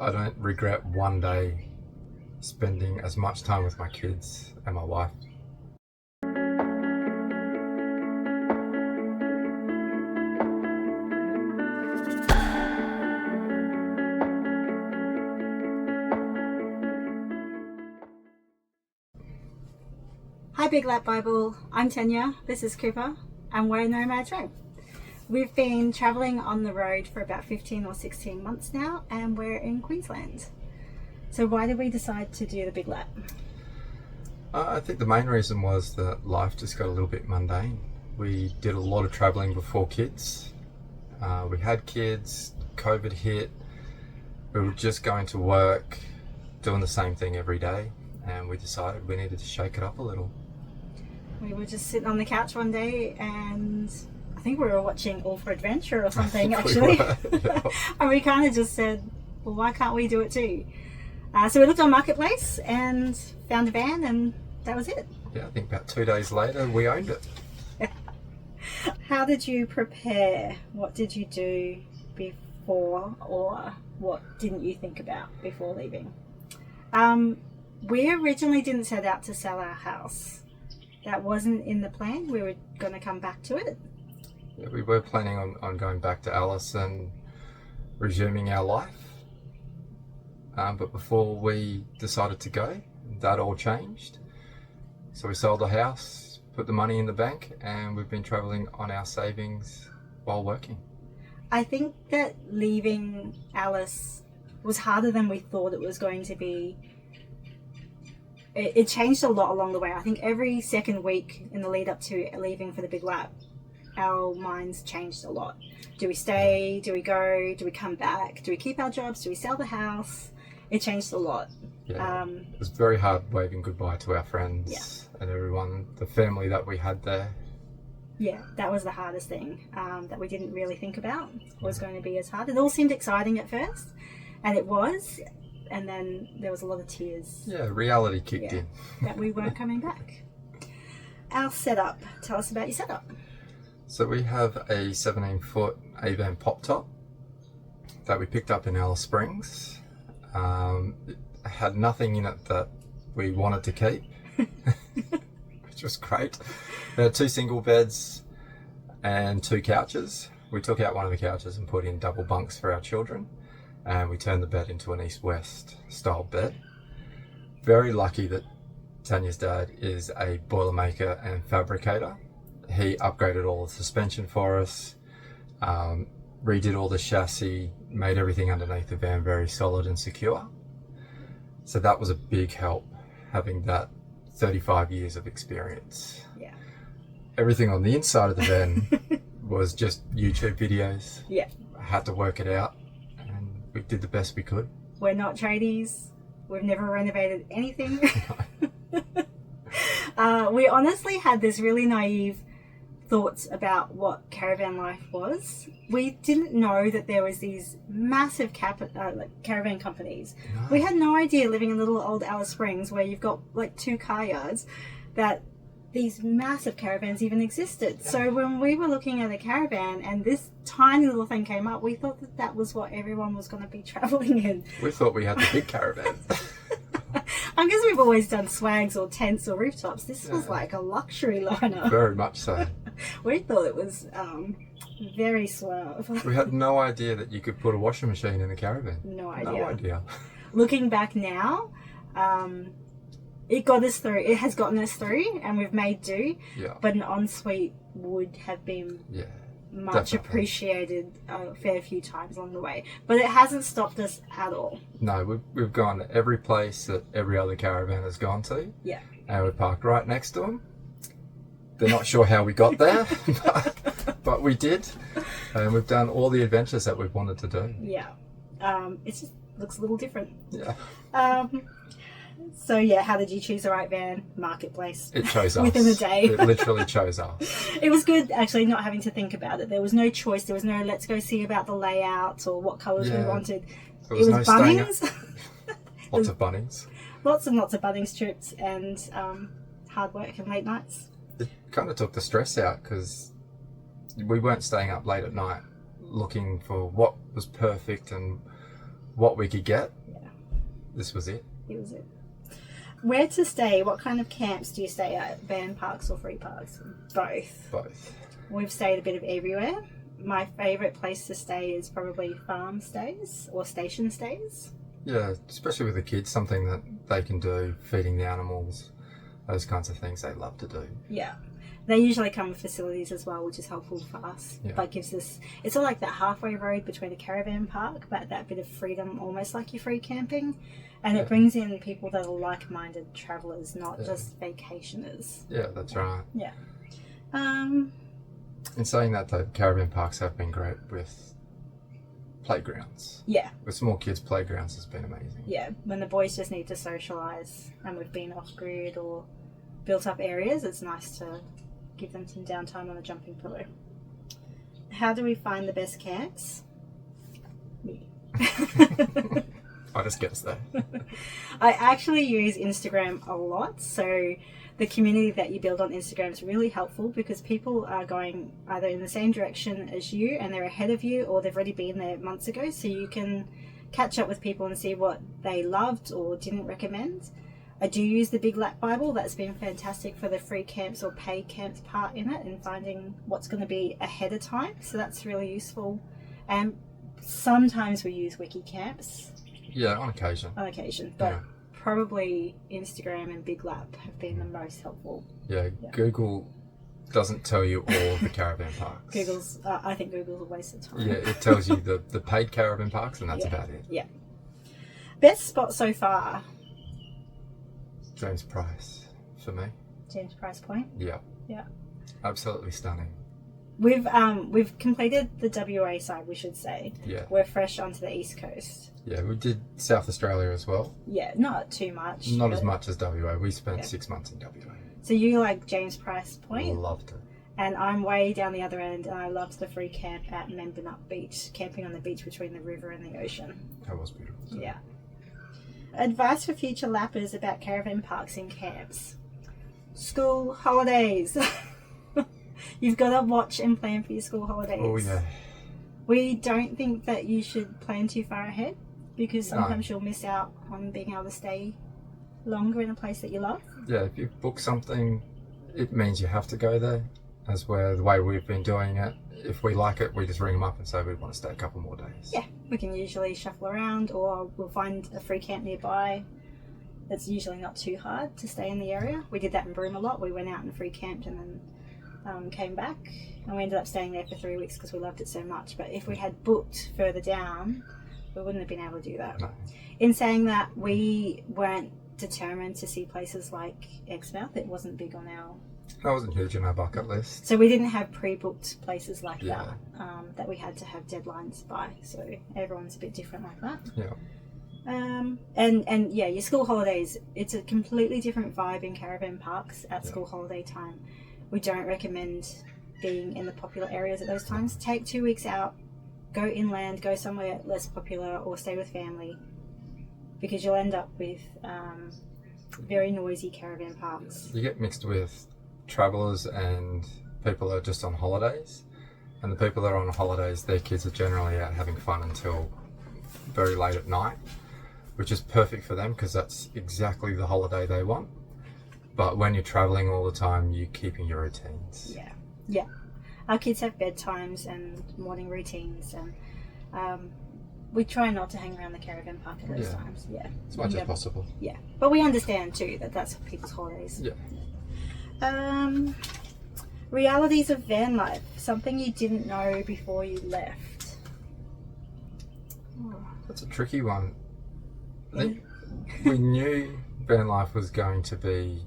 I don't regret one day spending as much time with my kids and my wife. Hi Big Lap Bible, I'm Tanya, this is Cooper, and we're Nomads Roam. We've been travelling on the road for about 15 or 16 months now, and we're in Queensland. So why did we decide to do the Big Lap? I think the main reason was that life just got a little bit mundane. We did a lot of travelling before kids. We had kids, COVID hit, we were just going to work, doing the same thing every day, and we decided we needed to shake it up a little. We were just sitting on the couch one day and I think we were watching All for Adventure or something actually. Yeah. And we kind of just said, well, why can't we do it too? So we looked on Marketplace and found a van, and that was it. Yeah, I think about 2 days later we owned it. How did you prepare? What did you do before, or what didn't you think about before leaving? We originally didn't set out to sell our house. That wasn't in the plan. We were going to come back to it. Yeah, we were planning on going back to Alice and resuming our life. But before we decided to go, that all changed. So we sold the house, put the money in the bank, and we've been travelling on our savings while working. I think that leaving Alice was harder than we thought it was going to be. It changed a lot along the way. I think every second week in the lead up to leaving for the Big Lap, our minds changed a lot. Do we stay? Do we go? Do we come back? Do we keep our jobs? Do we sell the house? It changed a lot. Yeah, it was very hard waving goodbye to our friends and everyone, the family that we had there. Yeah, that was the hardest thing that we didn't really think about was going to be as hard. It all seemed exciting at first, and it was. And then there was a lot of tears. Yeah, reality kicked in. That we weren't coming back. Our setup. Tell us about your setup. So we have a 17-foot Avan pop top that we picked up in Alice Springs. It had nothing in it that we wanted to keep, which was great. There are 2 single beds and 2 couches. We took out one of the couches and put in double bunks for our children. And we turned the bed into an east-west style bed. Very lucky that Tanya's dad is a boilermaker and fabricator. He upgraded all the suspension for us, redid all the chassis, made everything underneath the van very solid and secure. So that was a big help, having that 35 years of experience. Yeah. Everything on the inside of the van was just YouTube videos. Yeah. I had to work it out. We did the best we could. We're not tradies. We've never renovated anything. We honestly had this really naive thoughts about what caravan life was. We didn't know that there was these massive caravan companies. No. We had no idea, living in little old Alice Springs where you've got like 2 car yards, that these massive caravans even existed. So when we were looking at a caravan and this tiny little thing came up, we thought that that was what everyone was going to be travelling in. We thought we had the big caravan. I guess we've always done swags or tents or rooftops. This was like a luxury liner. Very much so. We thought it was very suave. We had no idea that you could put a washing machine in a caravan. No idea. No idea. Looking back now, it got us through. It has gotten us through, and we've made do. Yeah. But an ensuite would have been much definitely appreciated a fair few times along the way. But it hasn't stopped us at all. No, we've gone to every place that every other caravan has gone to. Yeah. And we parked right next to them. They're not sure how we got there, but we did. And we've done all the adventures that we've wanted to do. Yeah. It just looks a little different. Yeah. So yeah, how did you choose the right van? Marketplace. It chose us. Within a day. It literally chose us. It was good actually not having to think about it. There was no choice. There was no let's go see about the layout or what colours we wanted. It was no Bunnings. Lots of Bunnings. Lots and lots of Bunnings trips and hard work and late nights. It kind of took the stress out because we weren't staying up late at night looking for what was perfect and what we could get, Yeah. this was it. It was it. Where to stay? What kind of camps do you stay at? Van parks or free parks? Both. Both. We've stayed a bit of everywhere. My favourite place to stay is probably farm stays or station stays. Yeah, especially with the kids, something that they can do, feeding the animals, those kinds of things they love to do. Yeah. They usually come with facilities as well, which is helpful for us. Yeah. But gives us, it's sort of like that halfway road between a caravan park, but that bit of freedom, almost like your free camping. And it brings in people that are like-minded travellers, not just vacationers. Yeah, that's right. Yeah. In saying that, though, caravan parks have been great with playgrounds. Yeah. With small kids, playgrounds has been amazing. Yeah. When the boys just need to socialise and we've been off-grid or built up areas, it's nice to give them some downtime on a jumping pillow. How do we find the best camps? Me. I just guessed that. I actually use Instagram a lot, so the community that you build on Instagram is really helpful because people are going either in the same direction as you and they're ahead of you, or they've already been there months ago, so you can catch up with people and see what they loved or didn't recommend. I do use the Big Lap Bible. That's been fantastic for the free camps or paid camps part in it and finding what's going to be ahead of time, so that's really useful. And sometimes we use wiki camps. Yeah, on occasion. But probably Instagram and Big Lap have been the most helpful. Yeah, Google doesn't tell you all the caravan parks. I think Google's a waste of time. Yeah, it tells you the paid caravan parks, and that's about it. Yeah. Best spot so far? James Price, for me. James Price Point? Yeah. Yeah. Absolutely stunning. We've completed the WA side, we should say. Yeah. We're fresh onto the East Coast. Yeah, we did South Australia as well. Yeah, not too much. Not as much as WA. We spent 6 months in WA. So you like James Price Point? Loved it. And I'm way down the other end, and I loved the free camp at Membinup Beach, camping on the beach between the river and the ocean. That was beautiful. So. Yeah. Advice for future lappers about caravan parks and camps. School holidays. You've got to watch and plan for your school holidays. Oh, yeah. We don't think that you should plan too far ahead because sometimes you'll miss out on being able to stay longer in a place that you love. Yeah, if you book something, it means you have to go there. As where the way we've been doing it, if we like it, we just ring them up and say we want to stay a couple more days. Yeah, we can usually shuffle around, or we'll find a free camp nearby. It's usually not too hard to stay in the area. We did that in Broome a lot. We went out and free camped and then came back, and we ended up staying there for 3 weeks because we loved it so much. But if we had booked further down, we wouldn't have been able to do that. No. In saying that, we weren't determined to see places like Exmouth. It wasn't big on our... That wasn't huge on our bucket list. So we didn't have pre-booked places like Yeah. that we had to have deadlines by. So everyone's a bit different like that. Yeah. And yeah, your school holidays, it's a completely different vibe in caravan parks at school holiday time. We don't recommend being in the popular areas at those times. Take 2 weeks out, go inland, go somewhere less popular, or stay with family, because you'll end up with very noisy caravan parks. You get mixed with travellers and people that are just on holidays, and the people that are on holidays, their kids are generally out having fun until very late at night, which is perfect for them because that's exactly the holiday they want. But when you're travelling all the time, you're keeping your routines. Yeah. Our kids have bedtimes and morning routines, and we try not to hang around the caravan park at those times. Yeah, as much as possible. Yeah, but we understand too that that's people's holidays. Yeah. Realities of van life. Something you didn't know before you left. That's a tricky one. I think we knew van life was going to be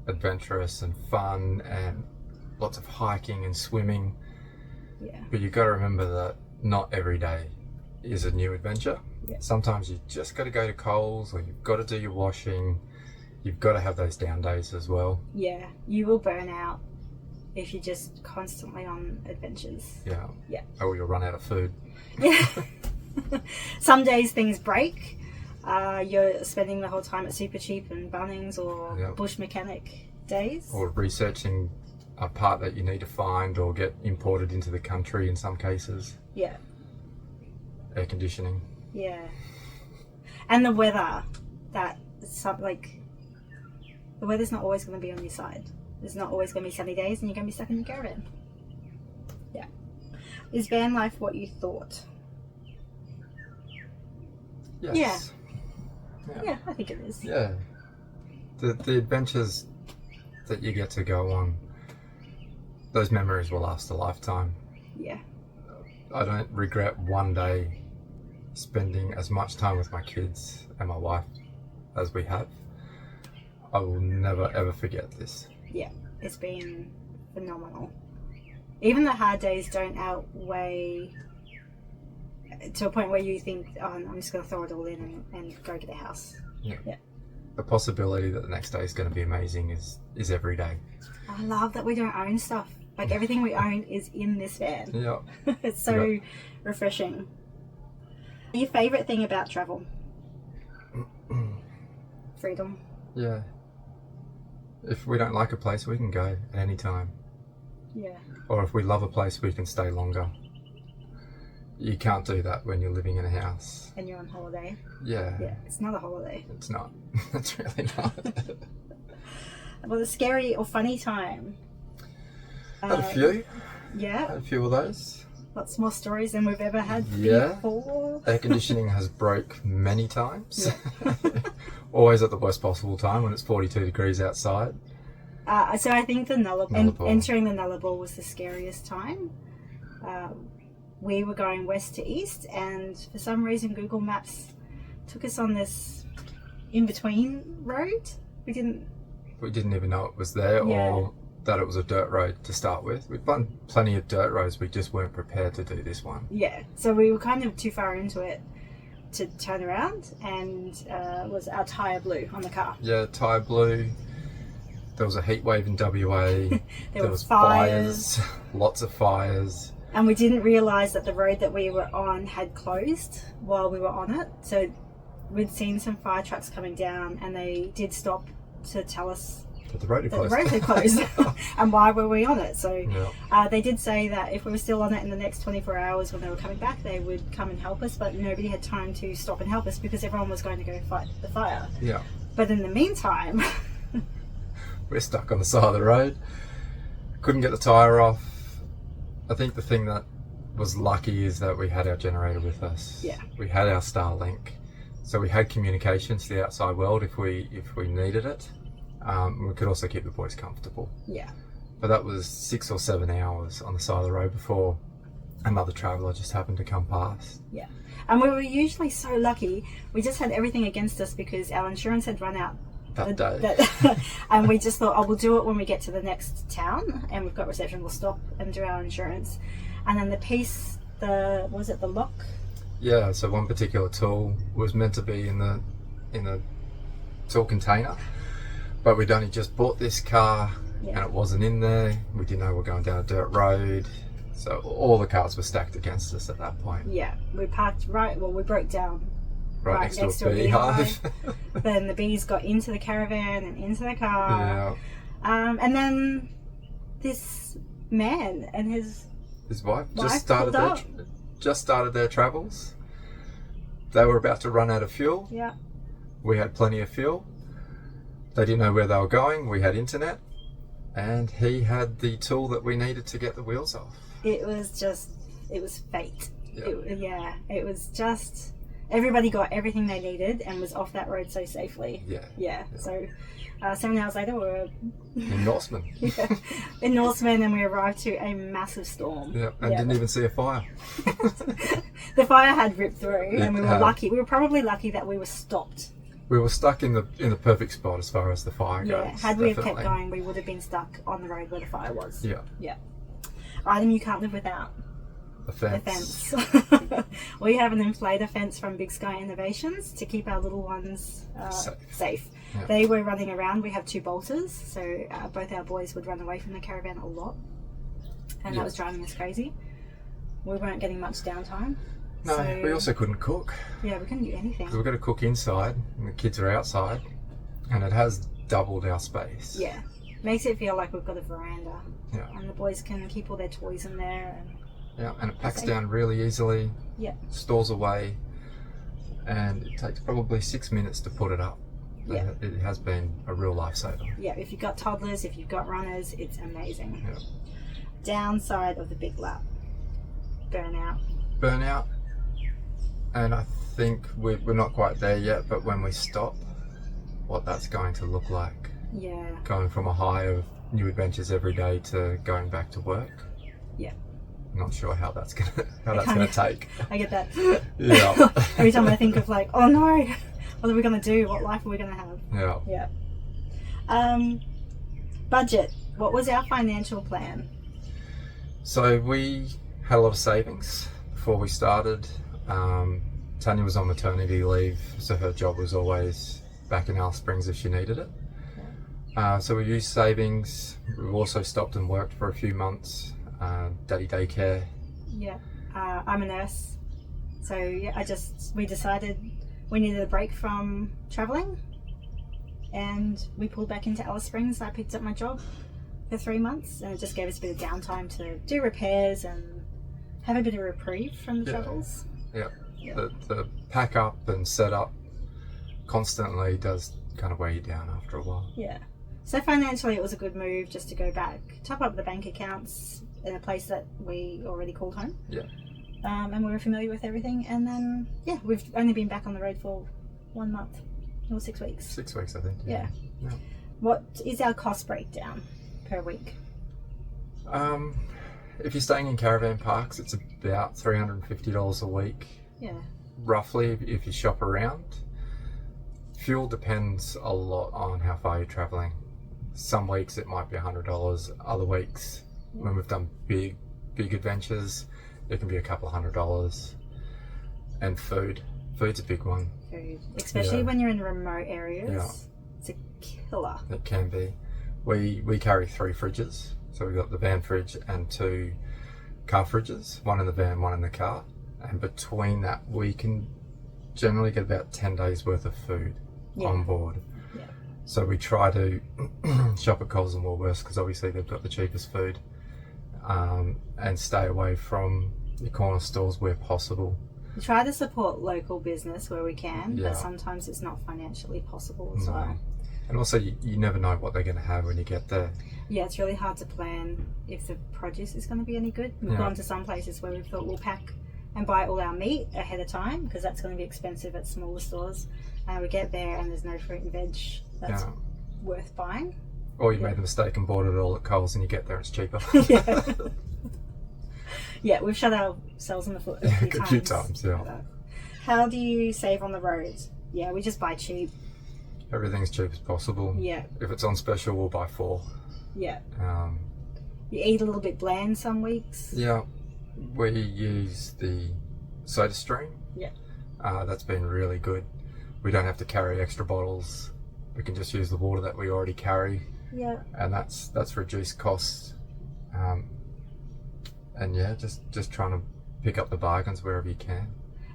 adventurous and fun and lots of hiking and swimming. Yeah. But you've got to remember that not every day is a new adventure. Yeah. Sometimes you just got to go to Coles, or you've got to do your washing. You've got to have those down days as well. Yeah, you will burn out if you're just constantly on adventures. Yeah. Yeah. Or you'll run out of food. Yeah. Some days things break. You're spending the whole time at Super Cheap and Bunnings or Bush Mechanic days. Or researching a part that you need to find or get imported into the country in some cases. Yeah. Air conditioning. Yeah. And the weather, the weather's not always going to be on your side. There's not always going to be sunny days, and you're going to be stuck in your caravan. Yeah. Is van life what you thought? Yes. Yeah, I think it is. Yeah. The adventures that you get to go on, those memories will last a lifetime. Yeah. I don't regret one day spending as much time with my kids and my wife as we have. I will never ever forget this. Yeah, it's been phenomenal. Even the hard days don't outweigh to a point where you think, oh, I'm just going to throw it all in and go get a house. Yeah. Yeah. The possibility that the next day is going to be amazing is every day. I love that we don't own stuff. Like, everything we own is in this van. Yeah. It's so refreshing. Your favourite thing about travel? Freedom. Yeah. If we don't like a place, we can go at any time. Yeah. Or if we love a place, we can stay longer. You can't do that when you're living in a house. And you're on holiday. Yeah. Yeah, it's not a holiday. It's not. It's really not. Well, a scary or funny time? Had a few. Yeah. Had a few of those. Lots more stories than we've ever had Yeah. before. Air conditioning has broke many times. Always at the worst possible time when it's 42 degrees outside. So I think the Nullarbor. entering the Nullarbor was the scariest time. We were going west to east, and for some reason Google Maps took us on this in-between road. We didn't even know it was there Yeah. or that it was a dirt road to start with. We've done plenty of dirt roads, we just weren't prepared to do this one. Yeah, so we were kind of too far into it to turn around, and was our tyre blew on the car. Yeah, tyre blew. There was a heat wave in WA. There was fires. Lots of fires. And we didn't realise that the road that we were on had closed while we were on it. So we'd seen some fire trucks coming down, and they did stop to tell us But the road had that closed. the road had closed. And why were we on it? So Yeah. they did say that if we were still on it in the next 24 hours when they were coming back, they would come and help us, but nobody had time to stop and help us because everyone was going to go fight the fire. Yeah. But in the meantime... We're stuck on the side of the road. Couldn't get the tyre off. I think the thing that was lucky is that we had our generator with us. Yeah. We had our Starlink. So we had communication to the outside world if we needed it. We could also keep the boys comfortable. Yeah. But that was 6 or 7 hours on the side of the road before another traveller just happened to come past. Yeah. And we were usually so lucky. We just had everything against us because our insurance had run out That day. And we just thought, oh, we'll do it when we get to the next town and we've got reception, we'll stop and do our insurance. And then the lock? Yeah, so one particular tool was meant to be in the tool container, but we'd only just bought this car and it wasn't in there. We didn't know we were going down a dirt road, so all the cars were stacked against us at that point. Yeah, we parked we broke down Right next to a beehive. Then the bees got into the caravan and into the car. Yeah. And then this man and his wife pulled just started their travels. They were about to run out of fuel. Yeah. We had plenty of fuel. They didn't know where they were going. We had internet, and he had the tool that we needed to get the wheels off. It was fate. Yeah. It was just everybody got everything they needed and was off that road so safely. Yeah. So 7 hours later we were in Norseman. in Norseman, and we arrived to a massive storm. Yeah, and didn't even see a fire. The fire had ripped through, and we were had. lucky. We were probably lucky that we were stopped. We were stuck in the perfect spot as far as the fire goes. Yeah, had we have kept definitely. going, we would have been stuck on the road where the fire was. Yeah. Item you can't live without. The fence. The fence. We have an inflator fence from Big Sky Innovations to keep our little ones safe. Yeah. They were running around. We have 2 bolters, so both our boys would run away from the caravan a lot, and that was driving us crazy. We weren't getting much downtime. No, so, we also couldn't cook. Yeah, we couldn't do anything. We've got to cook inside, and the kids are outside, and it has doubled our space. Yeah, makes it feel like we've got a veranda. Yeah. And the boys can keep all their toys in there. Yeah, and it packs down really easily. Yeah. Stores away. and it takes probably 6 minutes to put it up. Yeah. It has been a real lifesaver. Yeah, if you've got toddlers, if you've got runners, it's amazing. Yeah. Downside of the big lap: burnout. And I think we're not quite there yet, but when we stop, what that's going to look like. Yeah. Going from a high of new adventures every day to going back to work. Yeah. I'm not sure how that's gonna take. I get that. Yeah. Every time I think of like, oh no, what are we gonna do? What life are we gonna have? Yeah. Yeah. Budget. What was our financial plan? So we had a lot of savings before we started. Tanya was on maternity leave, so her job was always back in Alice Springs if she needed it. So we used savings. We've also stopped and worked for a few months. Daddy daycare. Yeah. I'm a nurse. So yeah, we decided we needed a break from travelling, and we pulled back into Alice Springs. I picked up my job for 3 months, and it just gave us a bit of downtime to do repairs and have a bit of reprieve from the travels. Yeah. The pack up and set up constantly does kind of weigh you down after a while. Yeah. So financially it was a good move just to go back, top up the bank accounts in a place that we already called home. Yeah. And we were familiar with everything, and then we've only been back on the road for 1 month or 6 weeks. 6 weeks, I think. Yeah. What is our cost breakdown per week? If you're staying in caravan parks, it's about $350 a week. Yeah. Roughly, if you shop around. Fuel depends a lot on how far you're traveling. Some weeks it might be $100. Other weeks, when we've done big adventures, it can be a couple of $100. And food's a big one. Food, especially when you're in remote areas. Yeah. It's a killer. It can be. We carry 3 fridges. So we've got the van fridge and 2 car fridges, one in the van, one in the car. And between that, we can generally get about 10 days worth of food on board. Yeah. So we try to shop at Coles and Woolworths because obviously they've got the cheapest food, and stay away from the corner stores where possible. We try to support local business where we can, but sometimes it's not financially possible as well. And also, you never know what they're going to have when you get there. Yeah, it's really hard to plan if the produce is going to be any good. We've gone to some places where we thought we'll pack and buy all our meat ahead of time because that's going to be expensive at smaller stores. We get there and there's no fruit and veg that's worth buying. Or you made the mistake and bought it all at Coles and you get there and it's cheaper. Yeah, we've shut ourselves in the foot a few times. How do you save on the road? Yeah, we just buy cheap. Everything's cheap as possible. Yeah. If it's on special, we'll buy 4. Yeah. You eat a little bit bland some weeks. Yeah. We use the soda stream. Yeah. That's been really good. We don't have to carry extra bottles. We can just use the water that we already carry. Yeah. And that's reduced costs. And just trying to pick up the bargains wherever you can.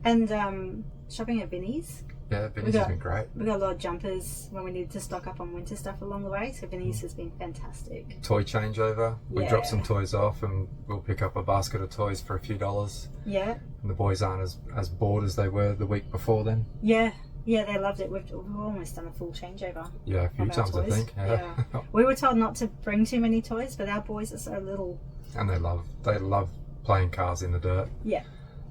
And shopping at Bunnings. Yeah, Bunnings has been great. We got a lot of jumpers when we needed to stock up on winter stuff along the way, so Bunnings has been fantastic. Toy changeover. We drop some toys off and we'll pick up a basket of toys for a few dollars. Yeah. And the boys aren't as bored as they were the week before then. Yeah. Yeah, they loved it. We've almost done a full changeover. Yeah, a few times I think. Yeah. We were told not to bring too many toys, but our boys are so little. And they love playing cars in the dirt. Yeah.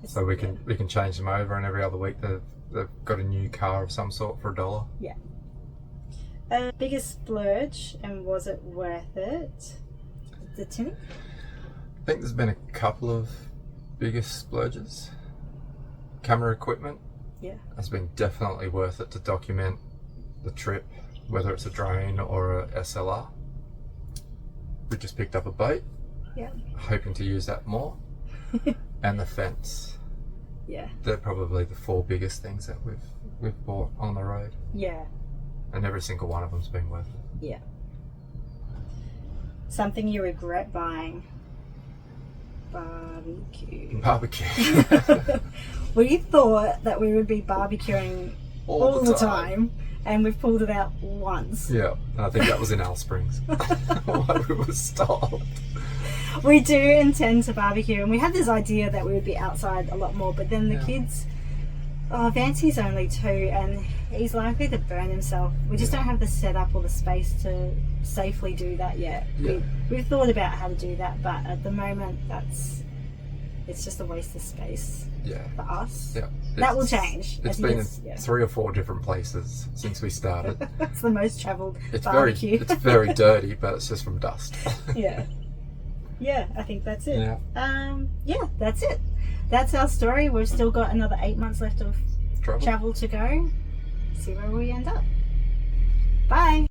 So we can change them over, and every other week they've got a new car of some sort for $1. Yeah. Biggest splurge, and was it worth it? The Timmy? I think there's been a couple of biggest splurges. Camera equipment. Yeah. Has been definitely worth it to document the trip, whether it's a drone or a SLR. We just picked up a boat. Yeah. Hoping to use that more. And the fence. Yeah. They're probably the 4 biggest things that we've bought on the road. Yeah. And every single one of them's been worth it. Yeah. Something you regret buying? Barbecue. We thought that we would be barbecuing all the time, and we've pulled it out once. Yeah, and I think that was in Alice Springs. While we were stopped. We do intend to barbecue, and we had this idea that we would be outside a lot more, but then the kids Oh, Vancy's only 2 and he's likely to burn himself. We just don't have the setup or the space to safely do that yet. Yeah. We've thought about how to do that, but at the moment it's just a waste of space for us. Yeah. That will change. It's been in 3 or 4 different places since we started. It's the most travelled It's barbecue. it's very dirty, but it's just from dust. Yeah. Yeah, I think that's it. Yeah. That's it. That's our story. We've still got another 8 months left of travel to go. See where we end up. Bye.